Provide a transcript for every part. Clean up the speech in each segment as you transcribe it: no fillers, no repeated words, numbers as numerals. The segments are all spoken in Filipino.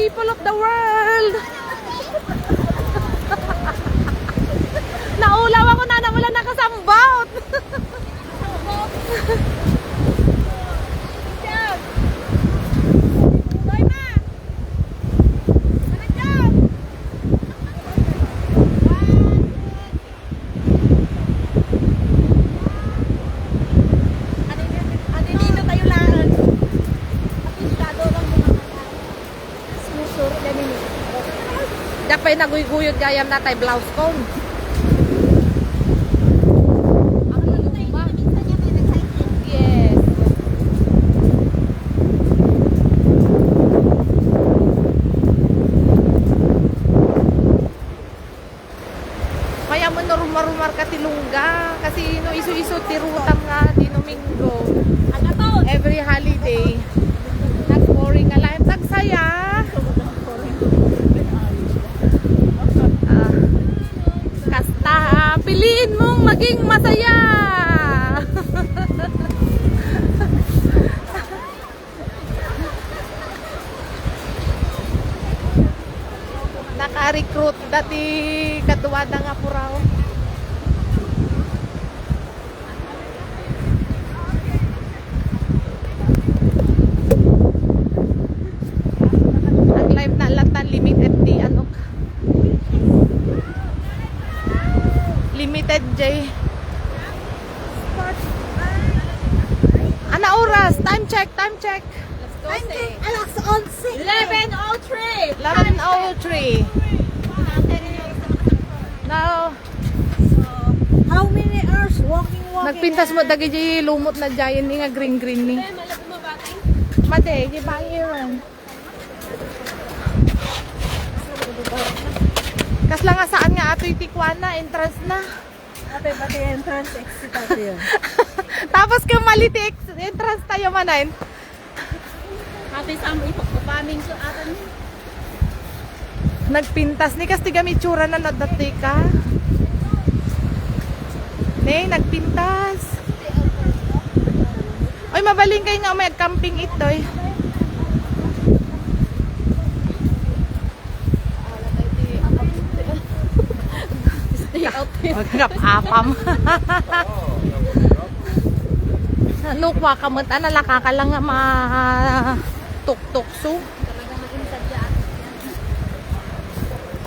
people of the world. Naulaw ako na wala nakasambot. Dapay naguyuguyod gayam natay blouse ko. Yes. Kaya mo rumar-rumar ka tilungga kasi no isu-isu tirutam nga di Domingo. Every holiday. Nag-boring nga lang tagsaya. Piliin mong maging masaya. Naka-recruit dati katuwada nga puraw. Ang live na latan limited di ano ka. Limited J. Ana oras? Time check, time check. Let's go. Alas 11. 11:03. 11:03. Now, How many hours walking? nagpintas mo dagi J lumot na J ni nga green ni. Mate, di ba iron? Kas lang nga saan nga ato'y Tikwana, entrance na. Ate, pati entrance, exit ate yun. Tapos kung maliti entrance tayo manayin. Ate, saan mo ipagpapaming so ate? Nagpintas ni kasi gamitsura na nadati ka. Ne, nagpintas. Oy, mabaling kayo nga may camping itoy. Magkap-apam. Nukwa ka mo, nalaka ka lang nga ma-tuk-tukso.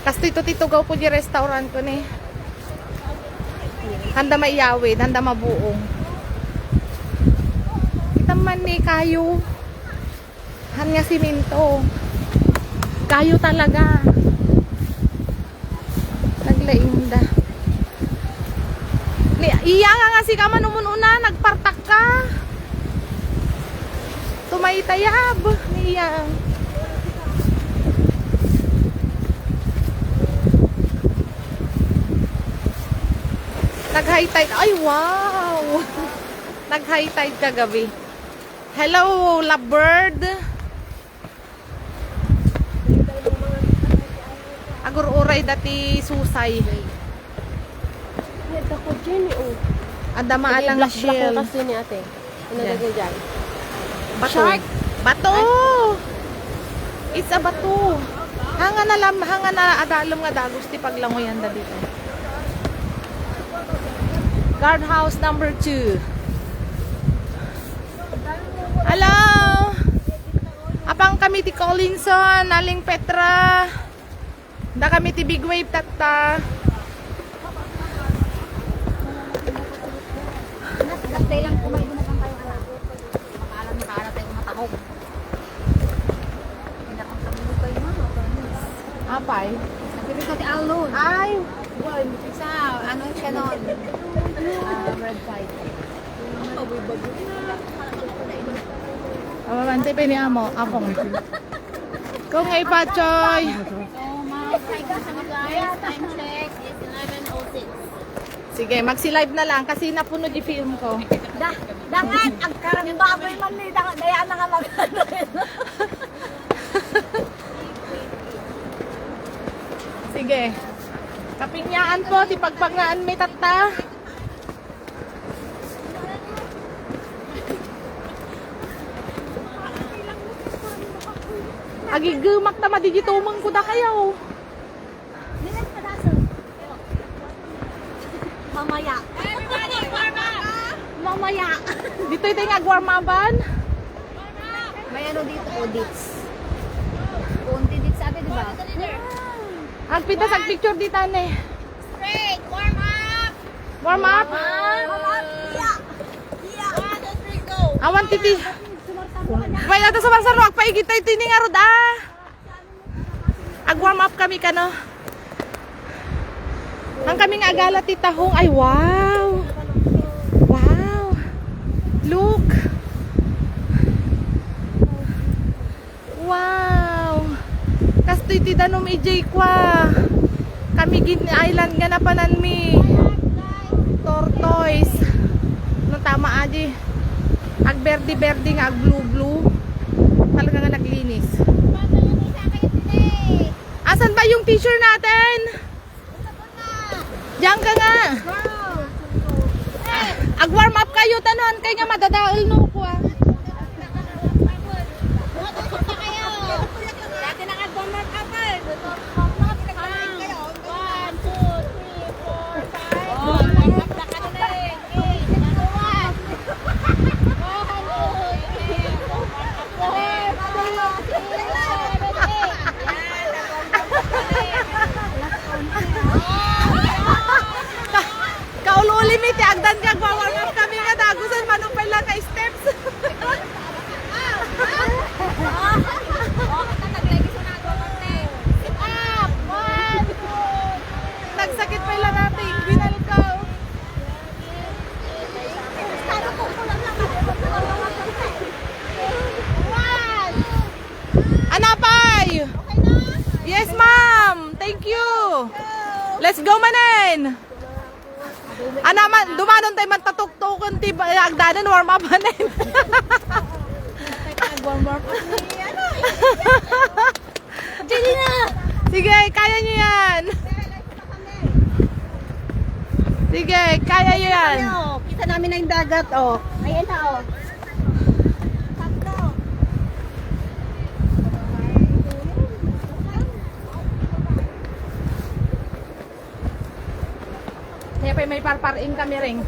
Kasi tito-titugaw po di restaurant ko ni. Handa maiyawid, handa mabuong. Kita man ni kayo. Hanya siminto. Kayo talaga. Naglainda. Iya nga si ka manumununa, nagpartak ka. Tumaytayab. Iya. Nag-high tide. Ay, wow! Nag-high tide kagabi. Hello, lovebird. Agur-uray dati susay. Ito ko dyan eh. Ada maalang shell. Kasi ni ate. Inalagay dyan. Bato. Bato! It's a bato. Hanga na adalom nga dagos ti paglangoyan da dito. Guardhouse number 2. Hello! Apang kami ti Collinson, Aling Petra. Da kami ti Big Wave tata. Stay lang kumain na lang tayo anak. Makaalam na kaalat tayo matahog. Pinakang kayo mga. Apay? Nagpipig ko ti Alon. Ay! Isa, ano siya nun? Red fight. Amamante pa niya mo. Akong. Kung ay pachoy. So, mag-try ka sa guys. Time check is 11:06. Sige, magsi-live na lang kasi napuno di film ko. Dangan, ang karang baboy man ni daya na nga mag-ano. Sige. Kapingyaan po, ti pagpangaan may tata. Agigimak tama digitumang ko da kayo. Nilan pa daso. Mamaya. Everybody, warm up! Mamaya. Dito ito yung agwarmaban. May ano dito, audits. Kunti dito sa atin, di ba? Agpita sa picture dito ane. Straight, warm up! Warm up. Yeah! Yeah! 1, 2, 3, go! Awan titi. May nato sa bansaro, agpaigit tayo tining arod ah. Ag-warm up kami ka no. Ang kaming agala titahong. Ay wow. Wow. Look. Wow. Kastoy ti danom ijay kwa. Kami gin island nga napanan mi. Tortoise. No tama aji. Ag berde nga ag blue. Talaga nga naglinis. Asan ba yung t-shirt natin? Diyan ka nga. Ag-warm up kayo, tanon. Kaya nga madadaol no ko ah. Dati naka-warm up ka pa. 1, 2, 3, 4, 5. Warm up na ka na eh. 1, 2, 3, 4, 5. Kaululi mi ti agdan kag warm up kami nga dagusan manupay lang ka steps. Nagsakit pa lang natin binal ko. Anapay. Yes ma'am. Thank you. Let's go manen. Ana man dumanon tay man tatuktukon ti agdanan warm up manen. Warm up. Dili na. Sige, kaya niyo yan. Sige, kaya niyo yan. Kita namin na yung dagat, oh. Ayan na, oh. Tatlo. Kaya pa may parparin kami ring.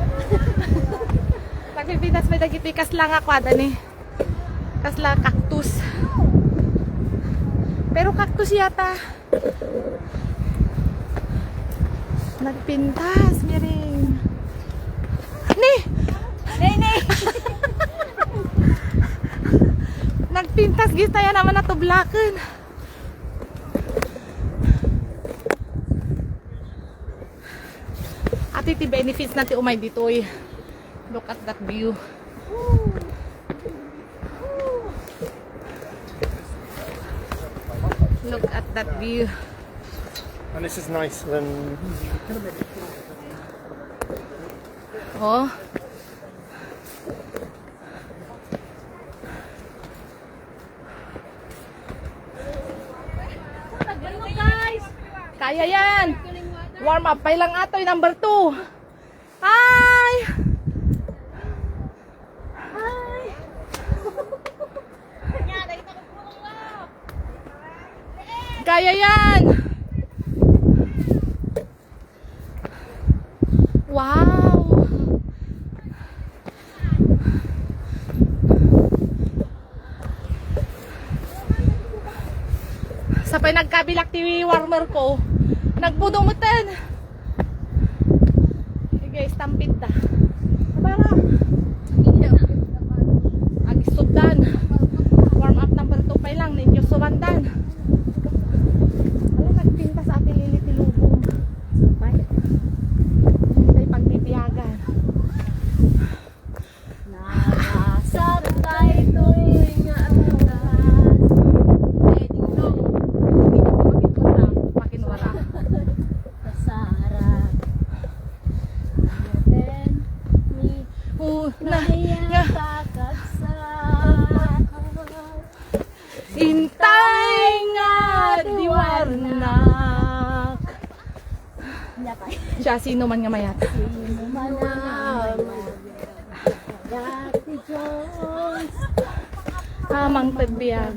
Pagpipitas may dagitikas lang ako adani. Kasla cactus. Pero cactus yata. Nagpintas miring. Ni! Nene! Nagpintas gista yan naman natublakan. Ati ti benefits natin umay dito eh. Look at that view. Look at that view. And this is nice than Oh. Kaya yan. Warm up pa lang ato yung number 2. Hi! Hi! Kaya yan. Wow. Sapay nagkabilak ti warmer ko. Nagbudumutan. Sige, stampid ta. Para. Agisugdan. Warm up number 2 pa lang ninyo sumandan. Wala nagpinta sa ating lilitilubong. Supay. Hintay pagbibiyagan. Nakasarap tayo tuwing atas. Pwedeng long. Pakinwara. Kasarap. Then, me. Na. Kakagsak. Intay nga diwarnak. Siya sino man nga mayata. Dati Jones. Amang pagbiag.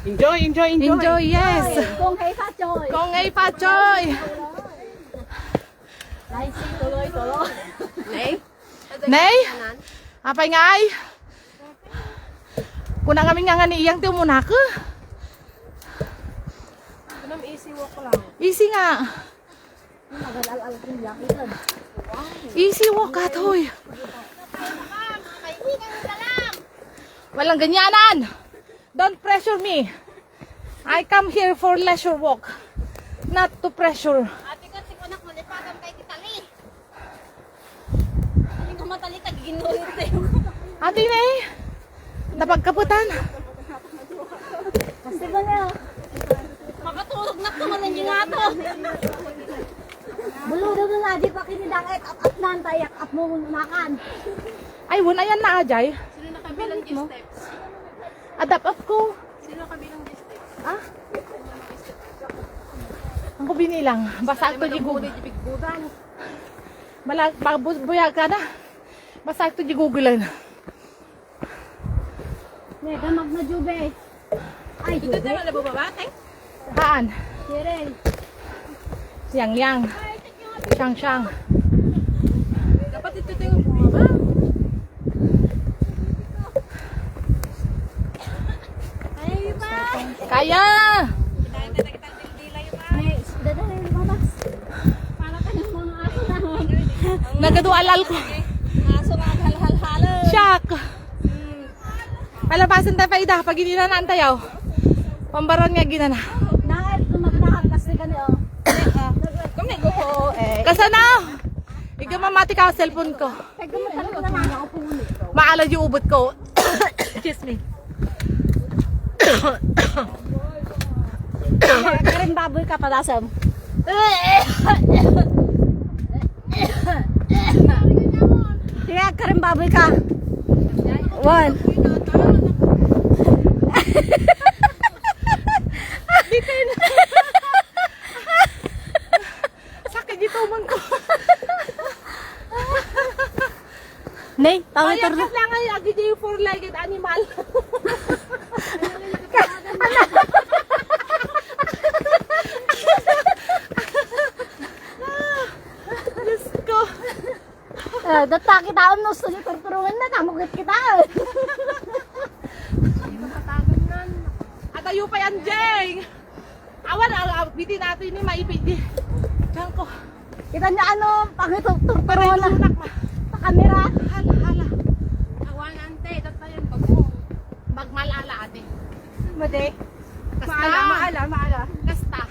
Enjoy, enjoy, enjoy. Enjoy, yes. Kung hay pa choy. Kong ay pachoy. Nice tuloy. Nay? Apay nga ay? Kuna kami nga ni iyang tiyo muna ka. Kunam easy walk lang. Easy nga. Magalal-al ko lang. Easy walk ka, toy. Walang ganyanan. Don't pressure me. I come here for leisure walk. Not to pressure. Ate ko, anak mo, lipagan kay Titali. Hindi ko matali, tagiginulit tayo. Ate na eh. Napagkaputan. Kasi ba na? Makatulog na kamalan yung ato. Buludo na nga, di pa kinidangit at nan tayak at mo makan. Ay, wala yan na ajay. Sino nakabilang yung steps? Adapt up ko. Sino nakabilang yung steps? Ah? Ang ko binilang. Basta ito di Google. Buyag ka na. Basta ito di Google. Mega mag na Jube. Ay, Jube. Ito na bababa, tay? Haan? Kirel. Yang. Siyang. Dapat ito yung bumaba. Ay, ba? Kaya! Ay, dadalhin mo mas. Para ka ng mga aso na. Nagadualal ko. Aso na hal-hal-halo. Shock! Palabasan tayo pa ida. Pag hindi na naantayaw. Pambaron nga ginana. Nael, kumagdahag kasi ka niyo. Kami go po eh. Kasana? Ikaw mamati ka sa cellphone ko. Kaya gumatalo na lang ako pumunit. Maalad yung ubot ko. Excuse me. Karing baboy ka padasam. Kaya karing baboy ka. One. Sakit dito man ko. Nay, Ay, agad lang ay agad yung four-legged animal. Diyos ko. Data kita no sa turturungan na tamugit kita. At ayo pa yan, Jeng. Awan, bitin natin ni maipidi. Diyan ko. Kita niya ano, pangituturungan na Lunak ma. sa kamera. Hala. Awan ante, data yan bago. Magmalala ate. Made. Kasta. Maala. Kasta.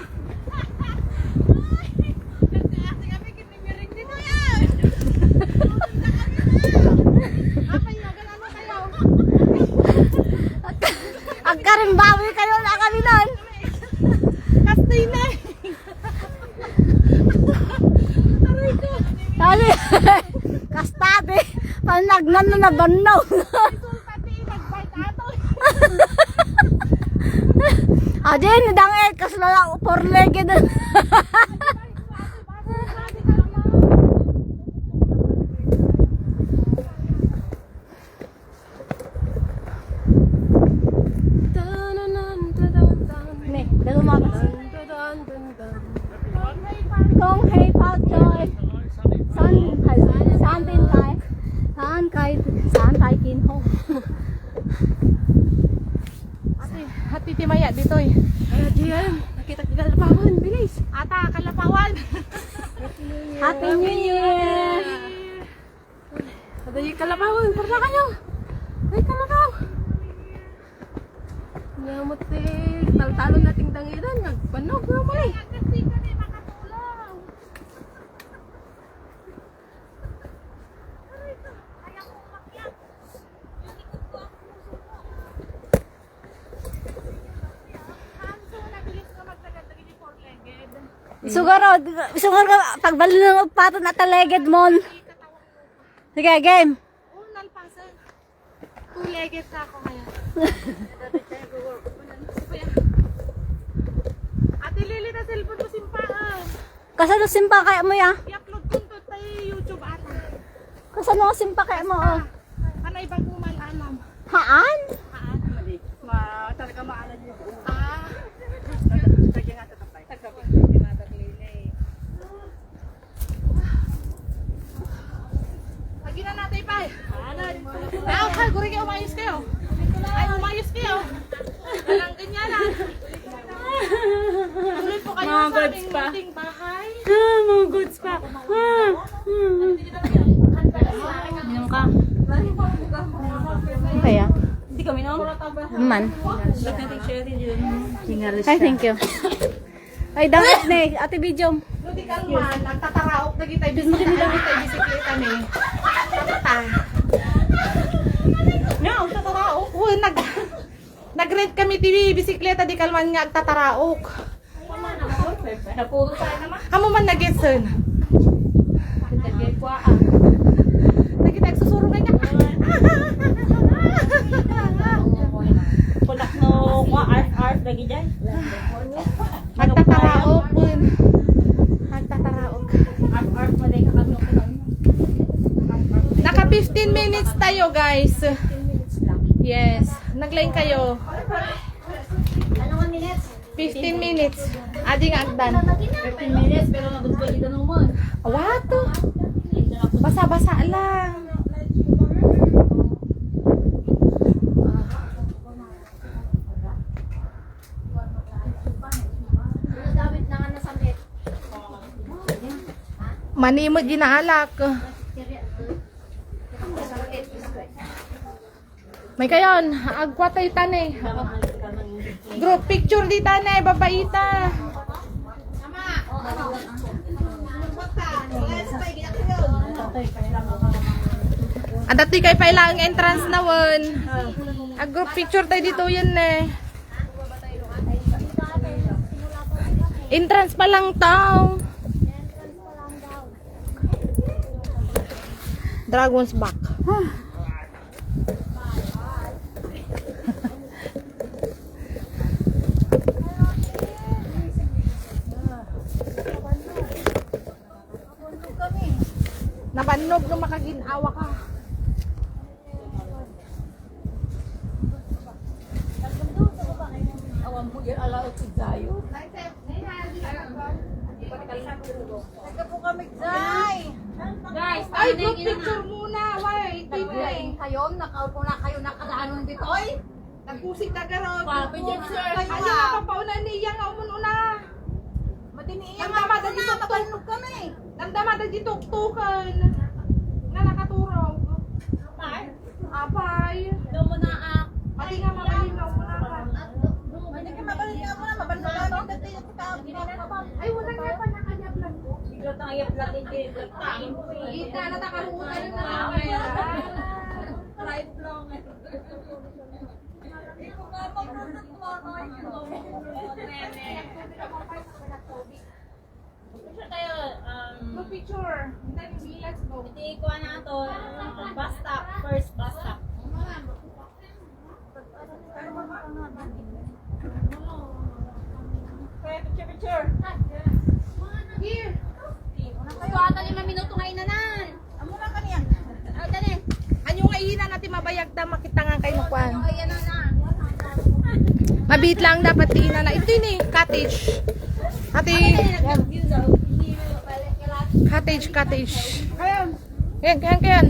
Ang karing baboy kayo na kami nun. Kastay na. Aray ko. Dali. Kastate. Panagnan na nabanaw. Pati nag-bite ato. Adin, dangit. Kasla four-legged. Ne, dalo mabas. Kong hey pao choy. San tay kin ho. Ate, hati timaya dito eh. Nakita kita lapawan, bilis. Ata, kalapawan. Happy New Year. Ada yung kalapawan, parla kayo. Ay, kalapaw. Nyamot talo nating dangiran, nagpanog na mo eh. Siguro pagbalo ng pato na taleged mon. Sige, game. Nalpasan. Two-legged ka ako ngayon. Ate Lili na cellphone mo simpaan. Kasano simpa kaya mo ya? I-upload ko to tayo YouTube ata. Kasano simpa kaya mo oh? Ano ibang kumalanam? Haan? Haan? Talaga maalan guri kayo, umayos kayo. Ay, umayos kayo. Walang ganyan ah. Tuloy po kayo Mga sa goods aming pa. munting bahay. Mga goods pa. Minom ka. Kaya? Hindi ka minom? Man. Ba't natin share din yun? Hingalis Ay, thank you. Ay, dapat na eh. Ate Bijom. Hindi ka man, nagtataraok na kita. Bisikleta ni. Tata. No, sa taraok. Uy, nag-rent kami TV, bisikleta di kalman nga agtataraok. Napuro tayo naman. Amo man nag-getson. Nagkagay ko ah. Nakita, susuro ka niya. Kulak no, arf lagi dyan. Agtataraok pun. Agtataraok. Arf mo din kakagno ko lang. Naka 15 minutes tayo, guys. Yes. Nag-line kayo. Ano nga minutes? 15 minutes. Adi nga agdan. 15 minutes pero nagugol dito naman. What? Basa-basa lang. Manimod ginaalak. May kayon, agwatay tane. Group picture di tane, babaita. Adati kay pailang entrance na won. Ag group picture tayo dito yun eh. Entrance pa lang tao. Dragon's back. Nabanog na makaginawa ka. Awan mo yan alaw si Zayo. Guys, Ay, group picture muna. Why? naglaing kayo, nakaupo na kayo nakadaanon dito. Oy! Nagpusik na garo. Papi, picture. Ay, nga papauna niya nga umununa. Madiniyan Nagdamada dito mabalnog kami. Nagdamada di tuktukan. Nga nakaturog. Apay. Doon mo na Pati nga mabalinaw mo na ka. Hindi ka mabalin ka mo na, mabalnog ka to. Ay, wala nga pa nakanyaplan ko. Bigla tayo yaplatin kayo. Tain mo eh. Kita na takarutan na Kaya. kaya. Lifelong. Hindi ko nga Picture tayo, Group picture. Let's go. iti ko na ito, bus stop, first bus stop. Okay, picture. Here. Kayo ata 5 minuto nga inanan. Amo na kaniya. Ay, dali. Anyo nga ihina natin mabayagda makita nga kayo kwan. Ayan na. Mabit lang dapat tina na. Ito ni cottage. Cottage. Cottage. Ayan. Ayan. Ayan.